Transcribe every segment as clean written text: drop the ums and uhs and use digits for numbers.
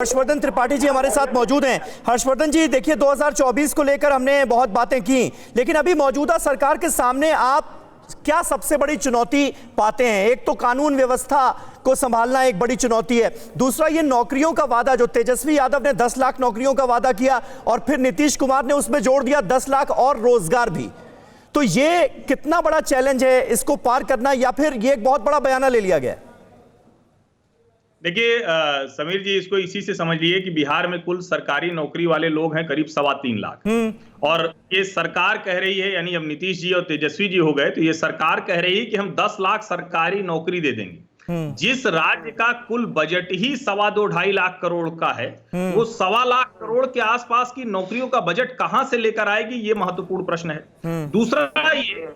हर्षवर्धन त्रिपाठी जी हमारे साथ मौजूद हैं। हर्षवर्धन जी, देखिए 2024 को लेकर हमने बहुत बातें की, लेकिन अभी मौजूदा सरकार के सामने आप क्या सबसे बड़ी चुनौती पाते हैं? एक तो कानून व्यवस्था को संभालना एक बड़ी चुनौती है, दूसरा ये नौकरियों का वादा जो तेजस्वी यादव ने 10 लाख नौकरियों का वादा किया और फिर नीतीश कुमार ने उसमें जोड़ दिया 10 लाख और रोजगार भी। तो ये कितना बड़ा चैलेंज है इसको पार करना, या फिर ये एक बहुत बड़ा बयाना ले लिया गया? देखिए समीर जी, इसको इसी से समझ लीजिए कि बिहार में कुल सरकारी नौकरी वाले लोग हैं करीब 3.25 लाख। और ये सरकार कह रही है, यानी अब नीतीश जी और तेजस्वी जी हो गए तो ये सरकार कह रही है कि हम 10 लाख सरकारी नौकरी दे देंगे। जिस राज्य का कुल बजट ही 2.25-2.5 लाख करोड़ का है, वो 1.25 लाख करोड़ के आसपास की नौकरियों का बजट कहां से लेकर आएगी, ये महत्वपूर्ण प्रश्न है। दूसरा ये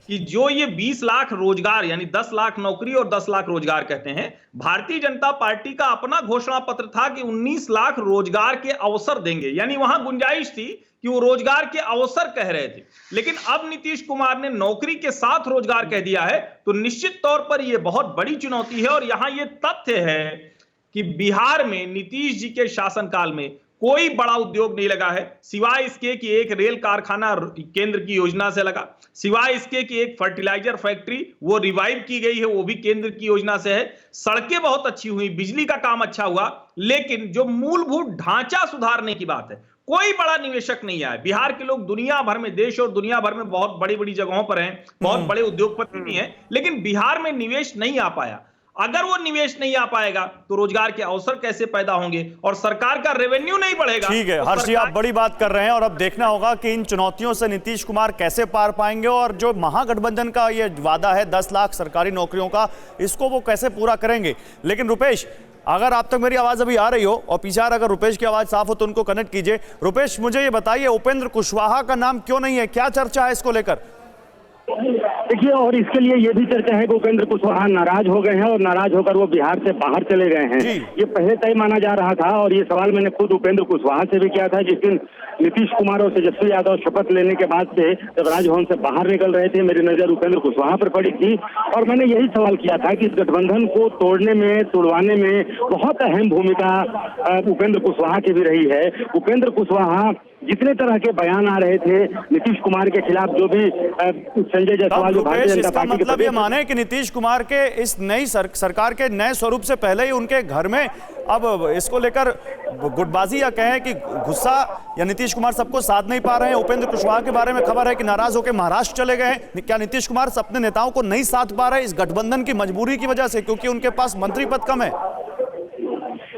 कि जो ये 20 लाख रोजगार यानी 10 लाख नौकरी और 10 लाख रोजगार कहते हैं, भारतीय जनता पार्टी का अपना घोषणा पत्र था कि 19 लाख रोजगार के अवसर देंगे, यानी वहां गुंजाइश थी कि वो रोजगार के अवसर कह रहे थे। लेकिन अब नीतीश कुमार ने नौकरी के साथ रोजगार कह दिया है, तो निश्चित तौर पर यह बहुत बड़ी चुनौती है। और यहां यह तथ्य है कि बिहार में नीतीश जी के शासनकाल में कोई बड़ा उद्योग नहीं लगा है, सिवाय इसके कि एक रेल कारखाना केंद्र की योजना से लगा, सिवाय इसके कि एक फर्टिलाइजर फैक्ट्री वो रिवाइव की गई है, वो भी केंद्र की योजना से है। सड़कें बहुत अच्छी हुई, बिजली का काम अच्छा हुआ, लेकिन जो मूलभूत ढांचा सुधारने की बात है, कोई बड़ा निवेशक नहीं आया। बिहार के लोग दुनिया भर में, देश और दुनिया भर में बहुत बड़ी बड़ी जगहों पर हैं, बहुत बड़े उद्योगपति भी हैं, लेकिन बिहार में निवेश नहीं आ पाया। अगर वो निवेश नहीं आ पाएगा तो रोजगार के अवसर कैसे पैदा होंगे और सरकार का रेवेन्यू नहीं बढ़ेगा। ठीक है हर्ष जी, आप बड़ी बात कर रहे हैं और अब देखना होगा कि इन चुनौतियों से नीतीश कुमार कैसे पार पाएंगे और जो महागठबंधन का ये वादा है 10 लाख सरकारी नौकरियों का, इसको वो कैसे पूरा करेंगे। लेकिन रुपेश, अगर आप तक मेरी आवाज अभी आ रही हो और पीछे अगर रुपेश की आवाज साफ हो तो उनको कनेक्ट कीजिए। रुपेश, मुझे ये बताइए, उपेंद्र कुशवाहा का नाम क्यों नहीं है, क्या चर्चा है इसको लेकर? देखिए, और इसके लिए ये भी चर्चा है कि उपेंद्र कुशवाहा नाराज हो गए हैं और नाराज होकर वो बिहार से बाहर चले गए हैं। ये पहले तय माना जा रहा था और ये सवाल मैंने खुद उपेंद्र कुशवाहा से भी किया था जिस दिन नीतीश कुमार और तेजस्वी यादव शपथ लेने के बाद से जब राजभवन से बाहर निकल रहे थे, मेरी नजर उपेंद्र कुशवाहा पर पड़ी थी और मैंने यही सवाल किया था कि इस गठबंधन को तोड़ने में, तुड़वाने में बहुत अहम भूमिका उपेंद्र कुशवाहा की भी रही है। उपेंद्र कुशवाहा जितने तरह के बयान आ रहे थे नीतीश कुमार के खिलाफ, जो भी संजय जायसवाल जो भारतीय जनता पार्टी के, मतलब ये माने कि नीतीश कुमार के इस नई सरकार के नए स्वरूप से पहले ही उनके घर में अब इसको लेकर गुटबाजी या कहें कि गुस्सा या नीतीश कुमार सबको साथ नहीं पा रहे हैं। उपेंद्र कुशवाहा के बारे में खबर है कि नाराज होकर महाराष्ट्र चले गए हैं। क्या नीतीश कुमार अपने नेताओं को नहीं साथ पा रहे इस गठबंधन की मजबूरी की वजह से, क्योंकि उनके पास मंत्री पद कम है?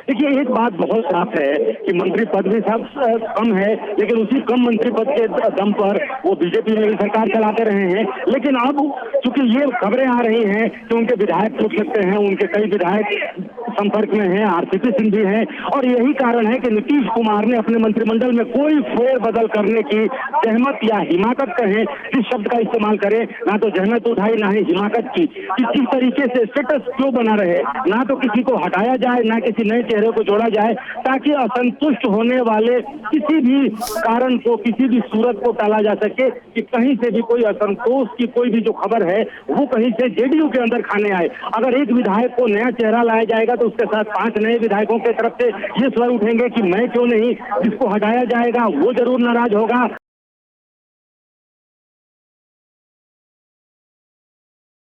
देखिए, एक बात बहुत साफ है कि मंत्री पद भी सब कम है, लेकिन उसी कम मंत्री पद के दम पर वो बीजेपी में भी सरकार चलाते रहे हैं। लेकिन अब चूंकि ये खबरें आ रही हैं कि उनके विधायक टूट सकते हैं, उनके कई विधायक संपर्क में हैं, आरसीपी सिंह भी हैं, और यही कारण है कि नीतीश कुमार ने अपने मंत्रिमंडल में कोई फेरबदल करने की जहमत या हिमाकत कहें, जिस शब्द का इस्तेमाल करें, ना तो जहमत उठाई ना ही हिमाकत की। किसी तरीके से स्टेटस क्यों बना रहे, ना तो किसी को हटाया जाए ना किसी नए चेहरे को जोड़ा जाए, ताकि असंतुष्ट होने वाले किसी भी कारण को, किसी भी सूरत को टाला जा सके कि कहीं से भी कोई असंतोष की कोई भी जो खबर है वो कहीं से जेडीयू के अंदर खाने आए। अगर एक विधायक को नया चेहरा लाया जाएगा तो उसके साथ 5 नए विधायकों की तरफ से ये स्वर उठेंगे कि मैं क्यों नहीं, जिसको हटाया जाएगा वो जरूर नाराज होगा।